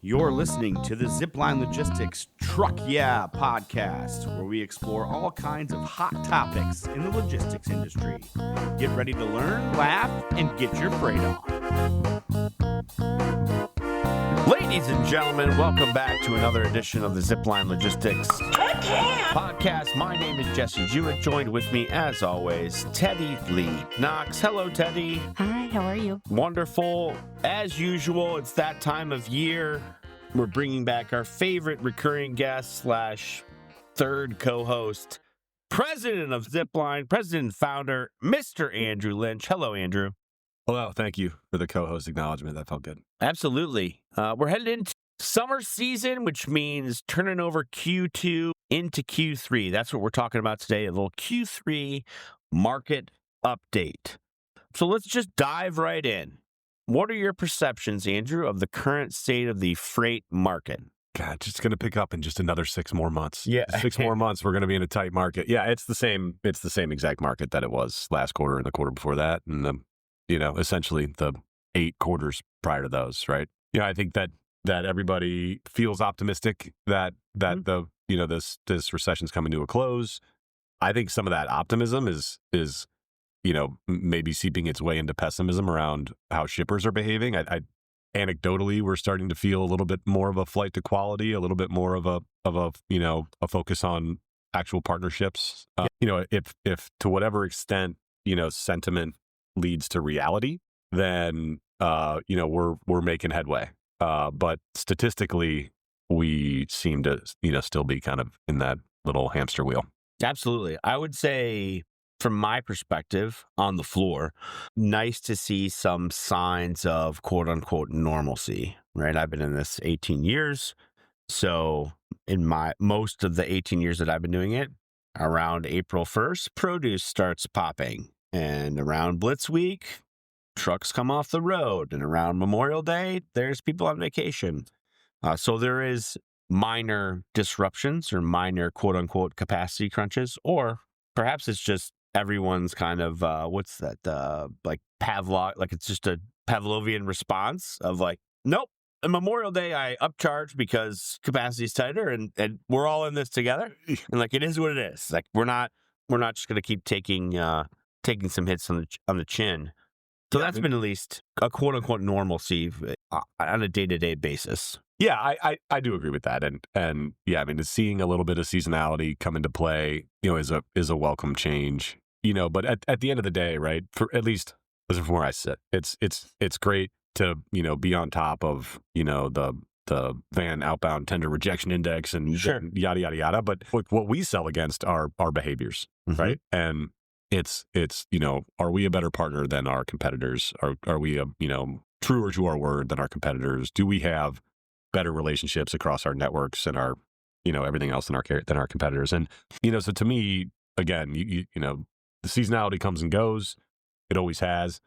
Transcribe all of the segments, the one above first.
You're listening to the Zipline Logistics TRUCK YEAH podcast, where we explore all kinds of hot topics in the logistics industry. Get ready to learn, laugh, and get your freight on. Ladies and gentlemen, welcome back to another edition of the Zipline Logistics podcast. My name is Jesse Juett. Joined with me, as always, Teddy Lee Knox. Hello, Teddy. Hi, how are you? Wonderful. As usual, it's that time of year. We're bringing back our favorite recurring guest / third co-host, president of Zipline, president and founder, Mr. Andrew Lynch. Hello, Andrew. Hello, thank you for the co-host acknowledgement. That felt good. Absolutely. We're headed into summer season, which means turning over Q2 into Q3. That's what we're talking about today, a little Q3 market update. So let's just dive right in. What are your perceptions, Andrew, of the current state of the freight market? God, it's going to pick up in just another 6 more months. Yeah. 6 more months, we're going to be in a tight market. Yeah, it's the same exact market that it was last quarter and the quarter before that, and essentially the 8 quarters prior to those, right? I think that everybody feels optimistic that this recession's coming to a close. I think some of that optimism is maybe seeping its way into pessimism around how shippers are behaving. I anecdotally, we're starting to feel a little bit more of a flight to quality, a little bit more of a focus on actual partnerships. If to whatever extent, sentiment leads to reality, then, we're making headway. But statistically, we seem to, still be kind of in that little hamster wheel. Absolutely. I would say, from my perspective on the floor, nice to see some signs of quote unquote normalcy, right? I've been in this 18 years. So in most of the 18 years that I've been doing it, around April 1st, produce starts popping. And around Blitz Week, trucks come off the road. And around Memorial Day, there's people on vacation. So there is minor disruptions or minor quote unquote capacity crunches, or perhaps it's just everyone's kind of, like it's just a Pavlovian response of like, nope, on Memorial Day, I upcharge because capacity is tighter and we're all in this together. And like, it is what it is. Like, we're not just going to keep taking some hits on the chin. So that's been at least a quote unquote normalcy on a day-to-day basis. Yeah, I do agree with that. And yeah, I mean, seeing a little bit of seasonality come into play, is a welcome change. But at the end of the day, right, for at least from where I sit, it's great to, be on top of, the van outbound tender rejection index and sure, yada, yada, yada. But what we sell against are our behaviors, mm-hmm, right? And it's are we a better partner than our competitors? Are we truer to our word than our competitors? Do we have better relationships across our networks and our, everything else than our competitors? And, so to me, again, the seasonality comes and goes. It always has.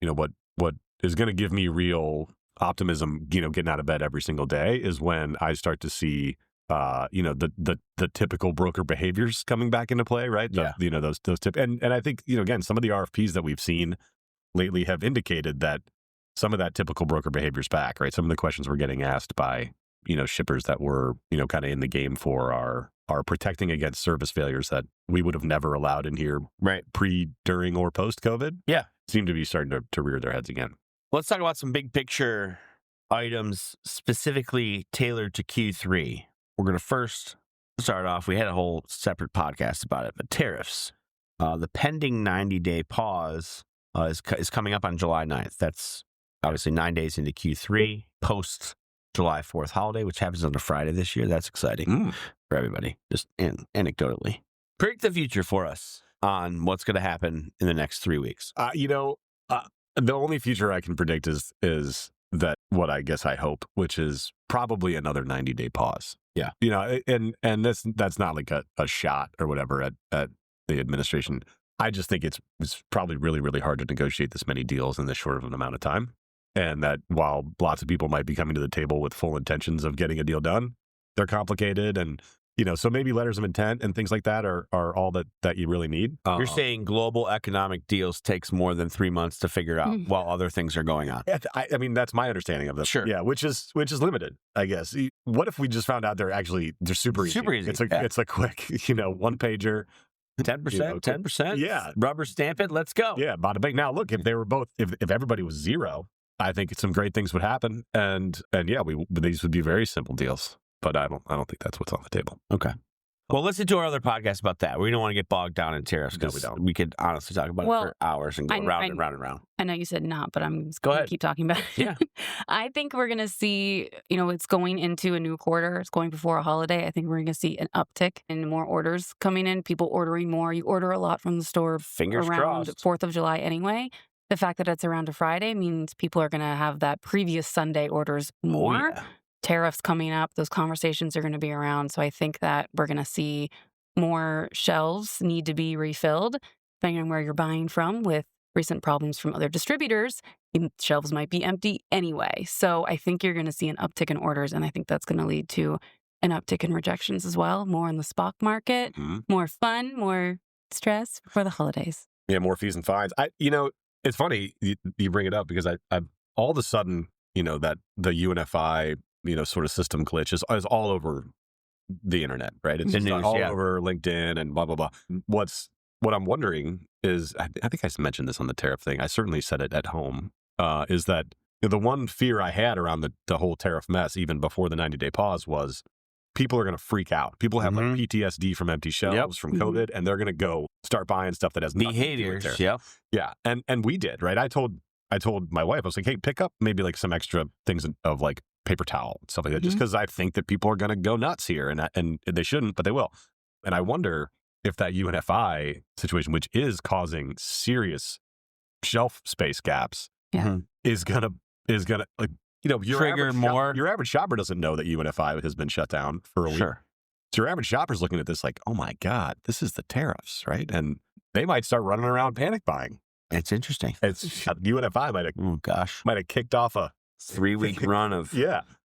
What is going to give me real optimism, getting out of bed every single day is when I start to see, the typical broker behaviors coming back into play, right? Yeah. Those and I think, again, some of the RFPs that we've seen lately have indicated that some of that typical broker behavior is back, right? Some of the questions we're getting asked by, shippers that we're, kind of in the game for are protecting against service failures that we would have never allowed in here, right, pre, during, or post-COVID. Yeah. Seem to be starting to rear their heads again. Let's talk about some big picture items specifically tailored to Q3. We're going to first start off, we had a whole separate podcast about it, but tariffs. The pending 90-day pause is coming up on July 9th. That's obviously 9 days into Q3, post July 4th holiday, which happens on a Friday this year. That's exciting for everybody, just anecdotally. Predict the future for us on what's going to happen in the next 3 weeks. The only future I can predict is that what I guess I hope, which is probably another 90-day pause. Yeah. And that's not like a shot or whatever at the administration. I just think it's probably really, really hard to negotiate this many deals in this short of an amount of time. And that while lots of people might be coming to the table with full intentions of getting a deal done, they're complicated. And, So maybe letters of intent and things like that are all that you really need. You're saying global economic deals takes more than 3 months to figure out while other things are going on. I mean, that's my understanding of this. Sure. Yeah, which is limited, I guess. What if we just found out they're super easy? Super easy. It's a quick, one pager. 10%, 10%. Yeah. Rubber stamp it. Let's go. Yeah. Bada bing. Now, look, if they were both, if everybody was zero, I think some great things would happen. And yeah, these would be very simple deals. But I don't think that's what's on the table. Okay. Well, listen to our other podcast about that. We don't want to get bogged down in tariffs because we could honestly talk about it for hours and go round and round and round. I know you said not, but I'm just going to keep talking about it. Yeah. I think we're going to see, it's going into a new quarter. It's going before a holiday. I think we're going to see an uptick in more orders coming in, people ordering more. You order a lot from the store Fingers around crossed. 4th of July anyway. The fact that it's around a Friday means people are going to have that previous Sunday orders more. Oh, yeah. Tariffs coming up, those conversations are going to be around. So I think that we're going to see more shelves need to be refilled, depending on where you're buying from. With recent problems from other distributors, shelves might be empty anyway. So I think you're going to see an uptick in orders, and I think that's going to lead to an uptick in rejections as well. More in the spot market, more fun, more stress for the holidays. Yeah, more fees and fines. It's funny you bring it up because I all of a sudden, that the UNFI sort of system glitch is all over the internet, right? It's news, all over LinkedIn and blah, blah, blah. What I'm wondering is, I think I mentioned this on the tariff thing. I certainly said it at home, is that the one fear I had around the whole tariff mess, even before the 90-day pause, was people are going to freak out. People have like PTSD from empty shelves, from COVID, and they're going to go start buying stuff that has nothing behaviors. To do with tariff. Yeah. And we did, right? I told my wife, I was like, hey, pick up maybe like some extra things of like paper towel, stuff like that, just because I think that people are going to go nuts here, and they shouldn't, but they will. And I wonder if that UNFI situation, which is causing serious shelf space gaps, is gonna like trigger more. Your average shopper doesn't know that UNFI has been shut down for a week. Sure. So your average shopper's looking at this like, oh my God, this is the tariffs, right? And they might start running around panic buying. It's interesting. It's UNFI might have kicked off a 3-week run of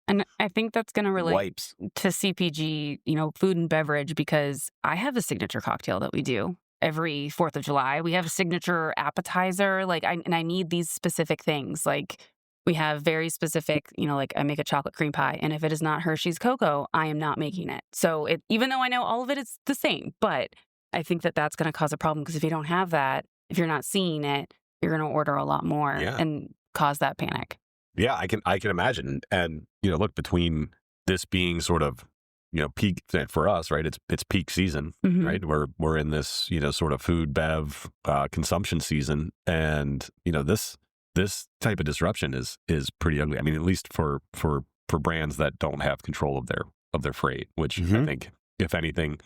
And I think that's going to relate wipes to CPG, food and beverage, because I have a signature cocktail that we do every 4th of July. We have a signature appetizer, and I need these specific things. Like, we have very specific, I make a chocolate cream pie, and if it is not Hershey's cocoa, I am not making it. So even though I know all of it is the same, but I think that that's going to cause a problem, because if you don't have that, if you're not seeing it, you're going to order a lot more and cause that panic. Yeah, I can imagine. And, look, between this being sort of, peak for us, right? It's peak season, right? We're in this, sort of food, bev, consumption season. And, this type of disruption is pretty ugly. I mean, at least for brands that don't have control of their freight, which I think, if anything,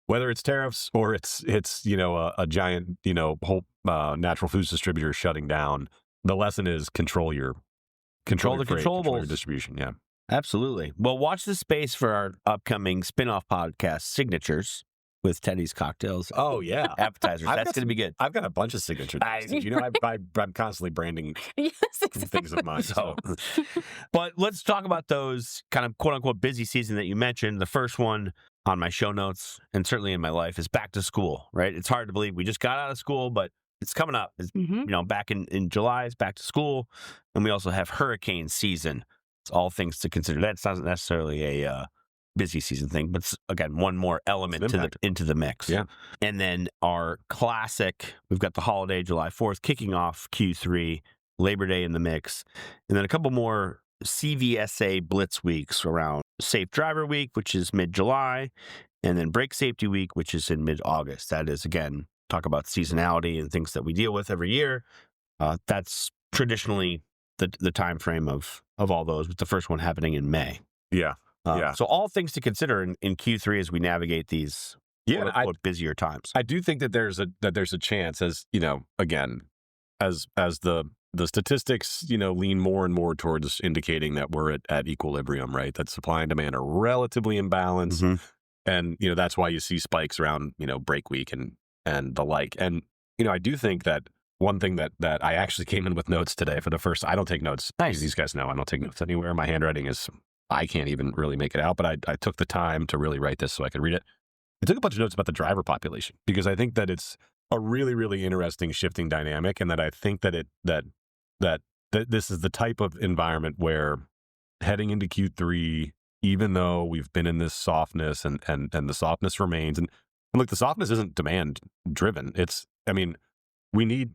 whether it's tariffs or it's a giant, whole natural foods distributor shutting down, the lesson is control the controllables, control your distribution. Yeah, absolutely. Well, watch the space for our upcoming spin-off podcast, Signatures, with Teddy's cocktails. Oh yeah, appetizers. That's going to be good. I've got a bunch of signatures. I'm constantly branding things of mine. So. But let's talk about those kind of quote unquote busy season that you mentioned. The first one on my show notes, and certainly in my life, is back to school. Right? It's hard to believe we just got out of school, but it's coming up. It's, back in July, it's back to school. And we also have hurricane season. It's all things to consider. That's not necessarily a busy season thing, but again, one more element into the mix. Yeah. And then our classic, we've got the holiday, July 4th, kicking off Q3, Labor Day in the mix. And then a couple more CVSA Blitz weeks around Safe Driver Week, which is mid-July, and then Brake Safety Week, which is in mid-August. That is, again, talk about seasonality and things that we deal with every year. That's traditionally the time frame of all those, with the first one happening in May. Yeah. So all things to consider in Q3 as we navigate these busier times. I do think that there's a chance, as again, as the statistics lean more and more towards indicating that we're at equilibrium, right? That supply and demand are relatively in balance, and that's why you see spikes around break week and the like. And I do think that one thing that I actually came in with notes today for the first. I don't take notes. Nice. These guys know I don't take notes anywhere. My handwriting is I can't even really make it out, but I took the time to really write this so I could read it. I took a bunch of notes about the driver population because I think that it's a really, really interesting shifting dynamic, and that I think that that this is the type of environment where heading into Q3, even though we've been in this softness and the softness remains, and look, the softness isn't demand driven. We need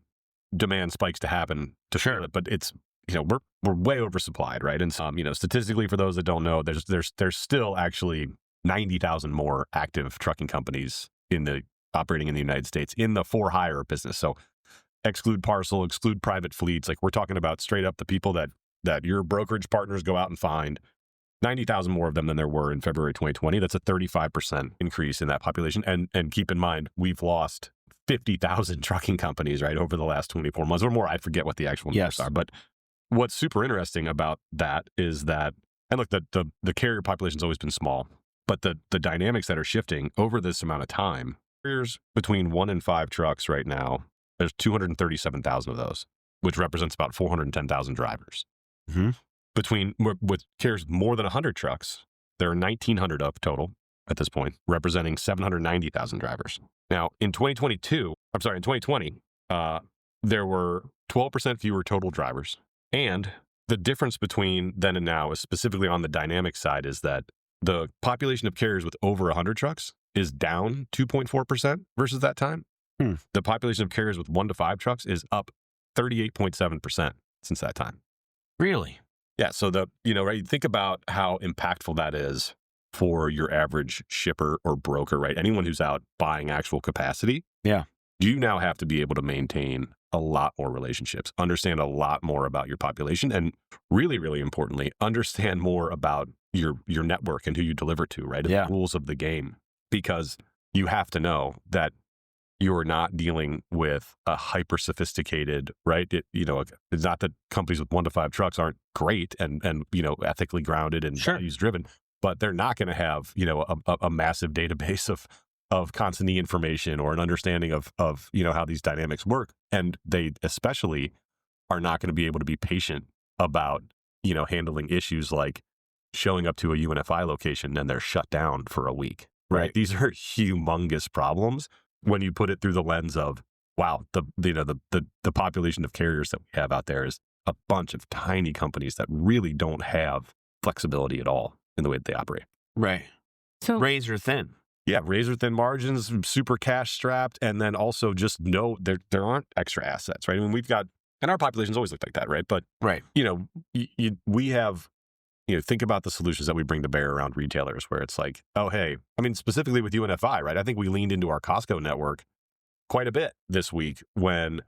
demand spikes to happen to feel it, but it's, we're way oversupplied, right? And statistically, for those that don't know, there's still actually 90,000 more active trucking companies operating in the United States in the for hire business. So exclude parcel, exclude private fleets. Like, we're talking about straight up the people that your brokerage partners go out and find. 90,000 more of them than there were in February 2020. That's a 35% increase in that population. And keep in mind, we've lost 50,000 trucking companies, right, over the last 24 months or more. I forget what the actual numbers are. But what's super interesting about that is that, and look, the carrier population's always been small, but the dynamics that are shifting over this amount of time, carriers between 1 and 5 trucks right now, there's 237,000 of those, which represents about 410,000 drivers. Mm-hmm. With carriers more than 100 trucks, there are 1,900 of total at this point, representing 790,000 drivers. Now, in 2020, there were 12% fewer total drivers. And the difference between then and now is specifically on the dynamic side is that the population of carriers with over 100 trucks is down 2.4% versus that time. The population of carriers with 1 to 5 trucks is up 38.7% since that time. Really? Yeah. So right, think about how impactful that is for your average shipper or broker, right? Anyone who's out buying actual capacity. Yeah. You now have to be able to maintain a lot more relationships, understand a lot more about your population, and really, really importantly, understand more about your network and who you deliver to, right? And the rules of the game, because you have to know that you're not dealing with a hyper sophisticated, right? It's not that companies with 1 to 5 trucks aren't great and ethically grounded and values driven, but they're not going to have, a massive database of consignee information or an understanding of how these dynamics work. And they especially are not going to be able to be patient about, handling issues like showing up to a UNFI location and they're shut down for a week, right? These are humongous problems when you put it through the lens of, wow, the population of carriers that we have out there is a bunch of tiny companies that really don't have flexibility at all in the way that they operate. Right. So razor thin. Yeah, razor thin margins, super cash strapped, and then also just know there aren't extra assets, right? I mean, we've got, and our population's always looked like that, right? But we have, think about the solutions that we bring to bear around retailers, where it's like, oh, hey, I mean, specifically with UNFI, right? I think we leaned into our Costco network quite a bit this week when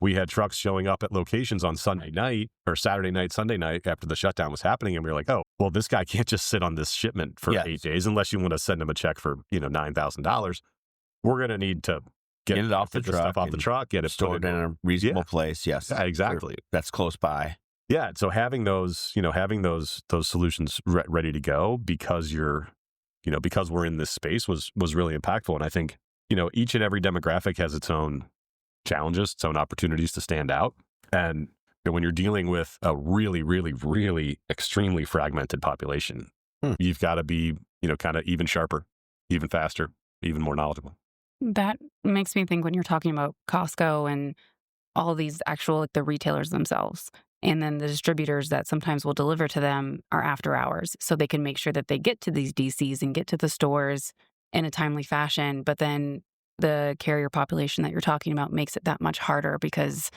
we had trucks showing up at locations on Sunday night or Saturday night, Sunday night after the shutdown was happening. And we were like, oh, well, this guy can't just sit on this shipment for 8 days unless you want to send him a check for, $9,000. We're going to need to get it off the truck, get it stored in a reasonable place. Yes. Yeah, exactly. That's close by. Yeah. So having those solutions ready to go because because we're in this space was really impactful. And I think, each and every demographic has its own challenges, its own opportunities to stand out. And when you're dealing with a really, really, really extremely fragmented population, you've got to be, kind of even sharper, even faster, even more knowledgeable. That makes me think when you're talking about Costco and all these actual, the retailers themselves, and then the distributors that sometimes will deliver to them are after hours. So they can make sure that they get to these DCs and get to the stores in a timely fashion. But then the carrier population that you're talking about makes it that much harder because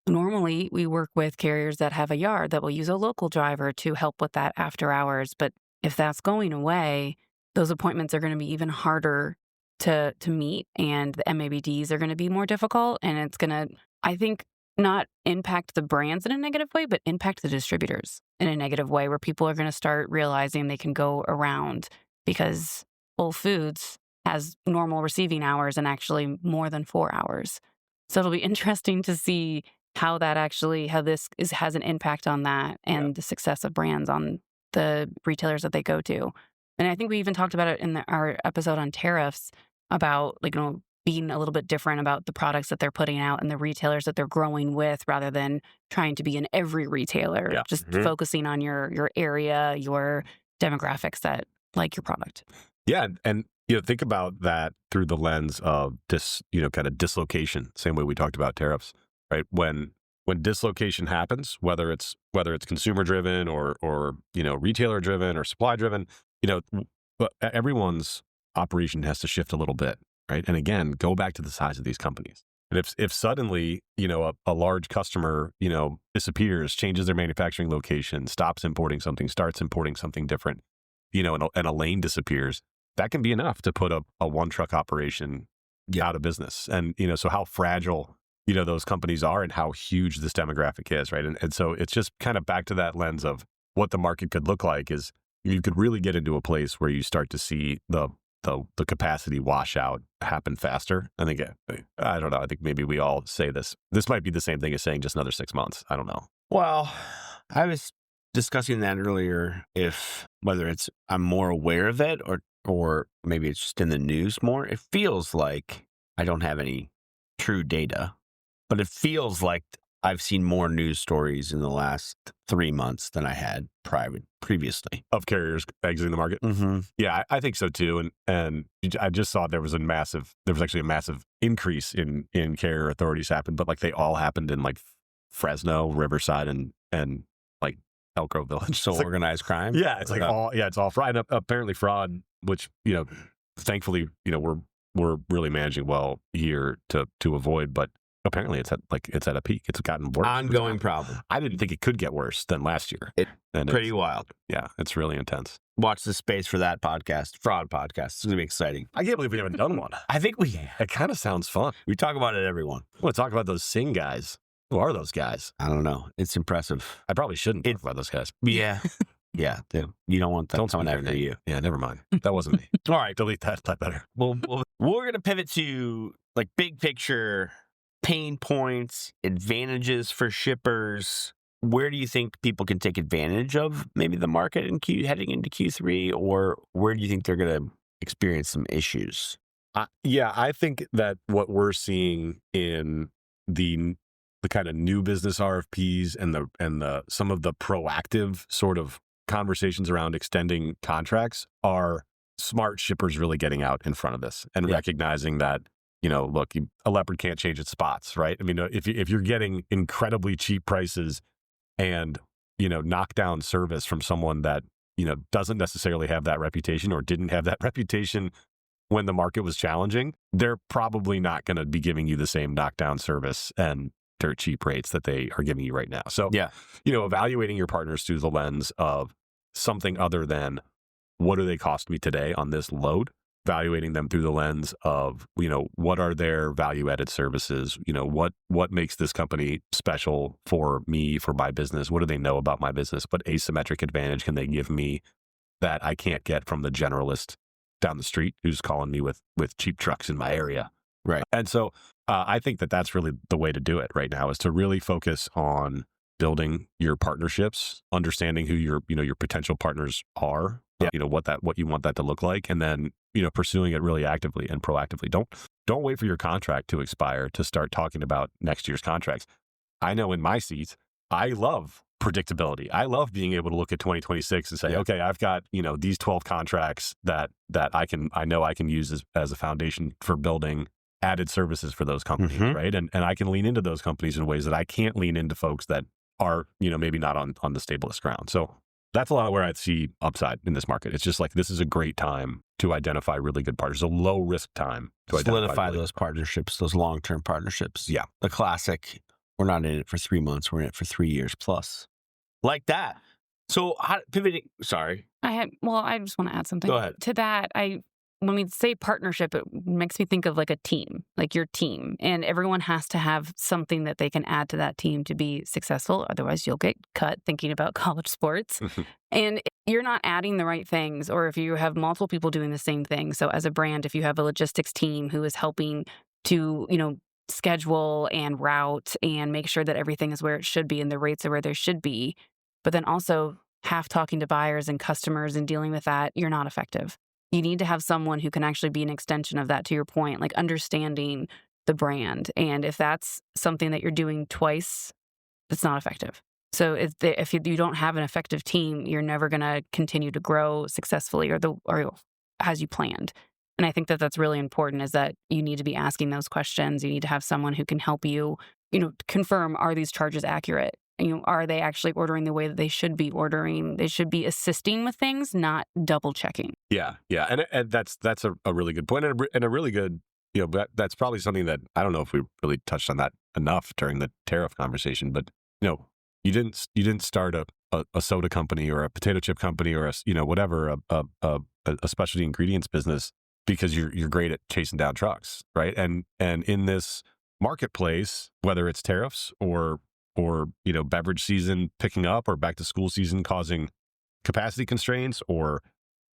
normally we work with carriers that have a yard that will use a local driver to help with that after hours. But if that's going away, those appointments are going to be even harder to meet, and the MABDs are going to be more difficult. And it's going to, I think, not impact the brands in a negative way, but impact the distributors in a negative way where people are going to start realizing they can go around because Whole Foods has normal receiving hours and actually more than 4 hours. So it'll be interesting to see how this has an impact on that and the success of brands on the retailers that they go to. And I think we even talked about it in our episode on tariffs about being a little bit different about the products that they're putting out and the retailers that they're growing with rather than trying to be in every retailer, focusing on your area, your demographics that like your product. Yeah. And, think about that through the lens of this, kind of dislocation, same way we talked about tariffs, right? When dislocation happens, whether it's consumer driven or retailer driven or supply driven, everyone's operation has to shift a little bit, right? And again, go back to the size of these companies. And if suddenly, a large customer, disappears, changes their manufacturing location, stops importing something, starts importing something different, and a lane disappears, that can be enough to put a one truck operation out of business. And, so how fragile, those companies are and how huge this demographic is, right? And so it's just kind of back to that lens of what the market could look like is you could really get into a place where you start to see the capacity washout happen faster. I think, I don't know. I think maybe we all say this. This might be the same thing as saying just another 6 months. I don't know. Well, I was discussing that earlier, if whether it's I'm more aware of it or maybe it's just in the news more. It feels like I don't have any true data, but it feels like I've seen more news stories in the last 3 months than I had previously. Of carriers exiting the market? Mm-hmm. Yeah, I think so too. And I just saw there was actually a massive increase in carrier authorities happened, but like they all happened in like Fresno, Riverside, and like Elk Grove Village. So it's organized crime? Yeah, it's like it's all fraud. And apparently fraud, which, thankfully, we're really managing well here to avoid, but apparently it's at a peak. It's gotten worse. Ongoing problem. I didn't think it could get worse than last year. It's pretty wild. Yeah, it's really intense. Watch the space for that podcast, fraud podcast. It's going to be exciting. I can't believe we haven't done one. I think we have. It kind of sounds fun. We talk about it, everyone. I want to talk about those Sing guys. Who are those guys? I don't know. It's impressive. I probably shouldn't talk about those guys. Yeah. Yeah, dude. You don't want that coming after you. Yeah, never mind. That wasn't me. All right. Delete that. That better. Well, we're going to pivot to like big picture pain points, advantages for shippers. Where do you think people can take advantage of maybe the market in heading into Q3, or where do you think they're going to experience some issues? Yeah, I think that what we're seeing in the kind of new business RFPs and the some of the proactive sort of conversations around extending contracts are smart shippers really getting out in front of this and recognizing that, look, a leopard can't change its spots, right? I mean, if you're getting incredibly cheap prices and, knockdown service from someone that, doesn't necessarily have that reputation or didn't have that reputation when the market was challenging, they're probably not going to be giving you the same knockdown service and dirt cheap rates that they are giving you right now. So, evaluating your partners through the lens of something other than what do they cost me today on this load, evaluating them through the lens of, what are their value-added services? What makes this company special for me, for my business? What do they know about my business? What asymmetric advantage can they give me that I can't get from the generalist down the street who's calling me with cheap trucks in my area? Right. And so I think that that's really the way to do it right now, is to really focus on building your partnerships, understanding who your potential partners are, what you want that to look like, and then, pursuing it really actively and proactively. Don't wait for your contract to expire to start talking about next year's contracts. I know in my seat, I love predictability. I love being able to look at 2026 and say, okay, I've got, these 12 contracts that I know I can use as a foundation for building added services for those companies, right? And I can lean into those companies in ways that I can't lean into folks that are, maybe not on the stablest ground. So that's a lot of where I'd see upside in this market. It's just like, this is a great time to identify really good partners, a low risk time to solidify those partnerships, those long-term partnerships. Yeah. The classic, we're not in it for 3 months, we're in it for 3 years plus. Like that. So pivoting, sorry. I just want to add something. Go ahead. To that. When we say partnership, it makes me think of like a team, like your team. And everyone has to have something that they can add to that team to be successful. Otherwise, you'll get cut thinking about college sports. And you're not adding the right things, or if you have multiple people doing the same thing. So as a brand, if you have a logistics team who is helping to, schedule and route and make sure that everything is where it should be and the rates are where they should be, but then also half talking to buyers and customers and dealing with that, you're not effective. You need to have someone who can actually be an extension of that, to your point, like understanding the brand. And if that's something that you're doing twice, it's not effective. So if you don't have an effective team, you're never going to continue to grow successfully or as you planned. And I think that that's really important, is that you need to be asking those questions. You need to have someone who can help you, confirm, are these charges accurate? Are they actually ordering the way that they should be ordering? They should be assisting with things, not double checking. Yeah. And that's a really good point, and a really good, that's probably something that I don't know if we really touched on that enough during the tariff conversation, but you didn't start a soda company or a potato chip company or whatever, a specialty ingredients business because you're great at chasing down trucks, right? And in this marketplace, whether it's tariffs or beverage season picking up or back to school season causing capacity constraints, or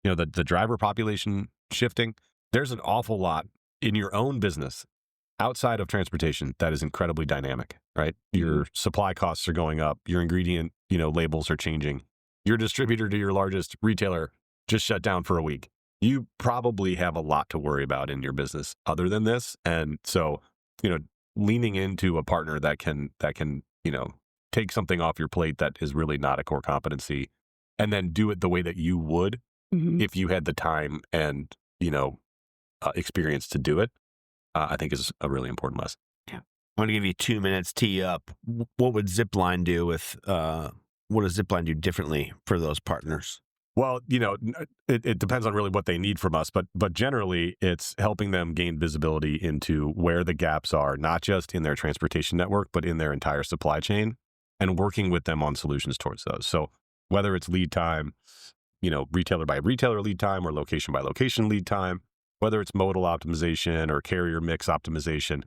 the driver population shifting, there's an awful lot in your own business outside of transportation that is incredibly dynamic, right? Your supply costs are going up, your ingredient labels are changing, your distributor to your largest retailer just shut down for a week. You probably have a lot to worry about in your business other than this. And so leaning into a partner that can take something off your plate that is really not a core competency, and then do it the way that you would if you had the time and experience to do it, I think is a really important lesson. Yeah. I'm going to give you 2 minutes, tee up. What would Zipline do what does Zipline do differently for those partners? Well, it depends on really what they need from us, but generally it's helping them gain visibility into where the gaps are, not just in their transportation network, but in their entire supply chain, and working with them on solutions towards those. So whether it's lead time, retailer by retailer lead time or location by location lead time, whether it's modal optimization or carrier mix optimization,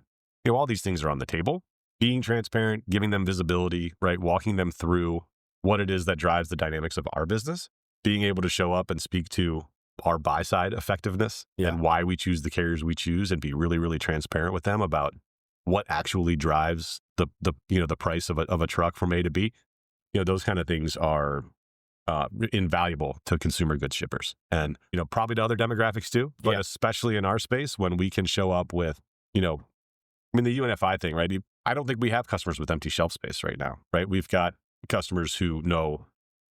all these things are on the table. Being transparent, giving them visibility, right? Walking them through what it is that drives the dynamics of our business, being able to show up and speak to our buy side effectiveness and why we choose the carriers we choose, and be really, really transparent with them about what actually drives the price of a truck from A to B. Those kind of things are invaluable to consumer goods shippers, and probably to other demographics too, but especially in our space, when we can show up with the UNFI thing, right? I don't think we have customers with empty shelf space right now, right? We've got customers who know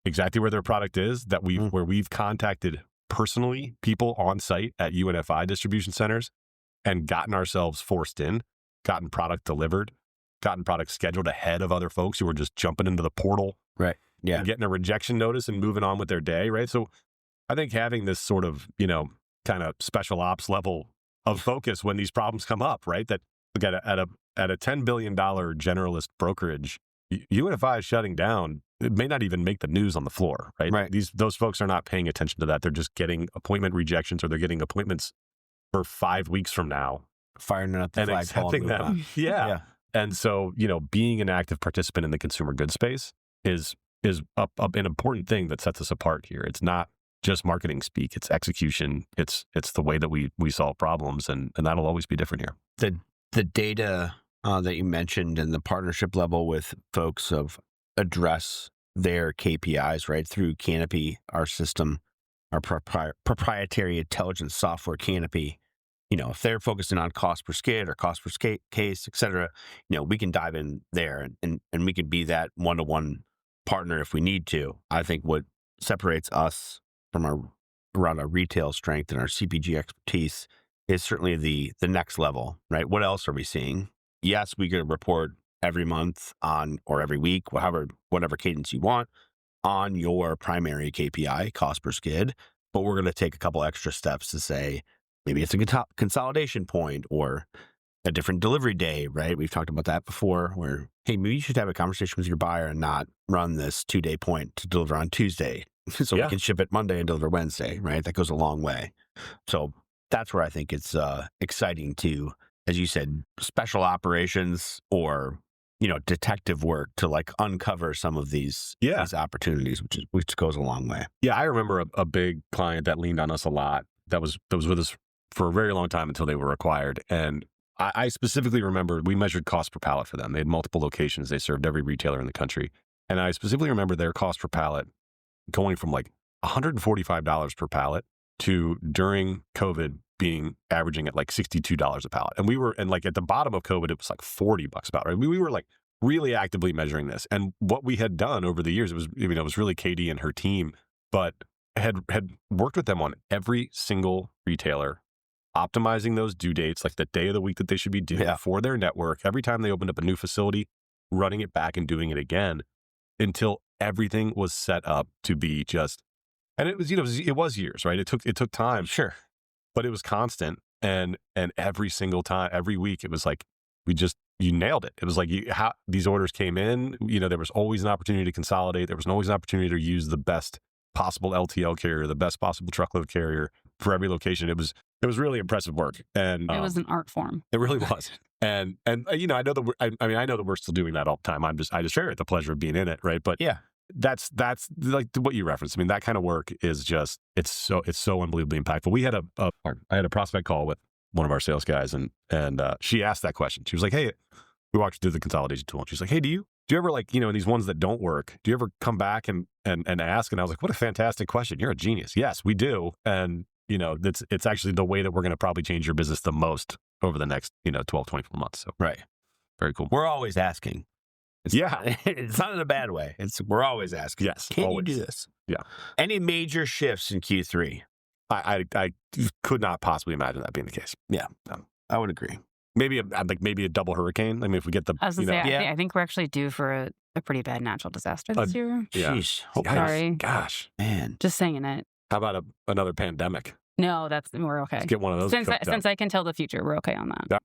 exactly where their product is, that where we've contacted personally people on site at UNFI distribution centers and gotten ourselves forced in, gotten product delivered, gotten product scheduled ahead of other folks who were just jumping into the portal, right? Yeah, and getting a rejection notice and moving on with their day, right? So I think having this sort of kind of special ops level of focus when these problems come up, right? That at a $10 billion generalist brokerage, UNFI is shutting down. It may not even make the news on the floor, right? Right. Those folks are not paying attention to that. They're just getting appointment rejections, or they're getting appointments for 5 weeks from now, firing out the and flagpole, accepting them. Yeah. And so being an active participant in the consumer goods space is an important thing that sets us apart here. It's not just marketing speak; it's execution. It's the way that we solve problems, and that'll always be different here. The data that you mentioned and the partnership level with folks of address their KPIs, right, through Canopy, our system, our proprietary intelligence software Canopy. If they're focusing on cost per skid or cost per case, et cetera, we can dive in there and we can be that one-to-one partner if we need to. I think what separates us from around our retail strength and our CPG expertise is certainly the next level, right? What else are we seeing? Yes, we could report every month or every week, whatever cadence you want, on your primary KPI, cost per skid, but we're going to take a couple extra steps to say, maybe it's a consolidation point or a different delivery day, right? We've talked about that before, where, hey, maybe you should have a conversation with your buyer and not run this 2-day point to deliver on Tuesday so we can ship it Monday and deliver Wednesday, right? That goes a long way. So that's where I think it's exciting to, as you said, special operations or detective work to uncover some of these opportunities, which goes a long way. Yeah, I remember a big client that leaned on us a lot. That was with us for a very long time until they were acquired. And I specifically remember we measured cost per pallet for them. They had multiple locations. They served every retailer in the country. And I specifically remember their cost per pallet going from $145 per pallet to, during COVID, averaging at $62 a pallet. And we were, at the bottom of COVID, it was $40 a pallet. Right? We were really actively measuring this. And what we had done over the years, it was really Katie and her team, but had worked with them on every single retailer, optimizing those due dates, like the day of the week that they should be due for their network. Every time they opened up a new facility, running it back and doing it again until everything was set up to be just, and it was, it was years, right? It took time. Sure. But it was constant. And every single time, every week, it was like, you nailed it. It was like how these orders came in, there was always an opportunity to consolidate. There was always an opportunity to use the best possible LTL carrier, the best possible truckload carrier for every location. It was really impressive work. And it was an art form. It really was. And I know that I know that we're still doing that all the time. I just share the pleasure of being in it, right? But yeah, that's like what you referenced. I mean, that kind of work is just it's so unbelievably impactful. We had I had a prospect call with one of our sales guys, and she asked that question. She was like, "Hey," we walked through the consolidation tool, and she's like, "Hey, do you ever, like, in these ones that don't work, do you ever come back and ask?" And I was like, "What a fantastic question! You're a genius." Yes, we do, and it's actually the way that we're going to probably change your business the most over the next 12, 24 months. So right, very cool. We're always asking. It's not in a bad way. We're always asking. Yes, can always. you do this? Yeah. Any major shifts in Q3? I could not possibly imagine that being the case. Yeah, I would agree. Maybe a double hurricane. I mean, if we get the, I was gonna say, I think we're actually due for a pretty bad natural disaster this year. Yeah. Sheesh. Sorry. Gosh, man. Just saying it. How about another pandemic? No, we're okay. Let's get one of those. Since I can tell the future, we're okay on that.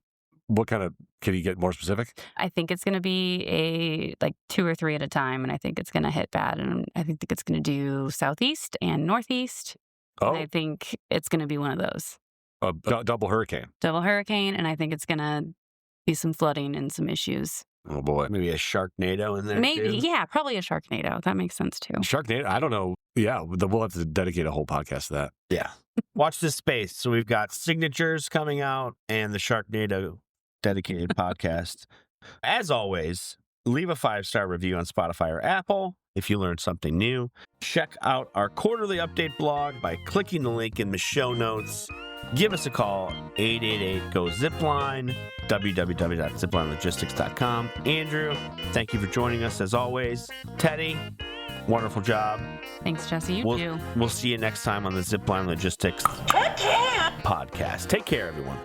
What kind of, can you get more specific? I think it's going to be like 2 or 3 at a time, and I think it's going to hit bad. And I think it's going to do southeast and northeast. Oh. And I think it's going to be one of those. A double hurricane. Double hurricane, and I think it's going to be some flooding and some issues. Oh, boy. Maybe a Sharknado in there, Maybe, too? yeah, probably a Sharknado. That makes sense, too. Sharknado? I don't know. Yeah, we'll have to dedicate a whole podcast to that. Yeah. Watch this space. So we've got signatures coming out and the Sharknado dedicated podcast. As always, leave a 5-star review on Spotify or Apple if you learned something new. Check out our quarterly update blog by clicking the link in the show notes. Give us a call, 888-GO-ZIPLINE, www.ziplinelogistics.com. Andrew, thank you for joining us as always. Teddy, wonderful job. Thanks, Jesse. You too. We'll see you next time on the Zipline Logistics podcast. Take care, everyone.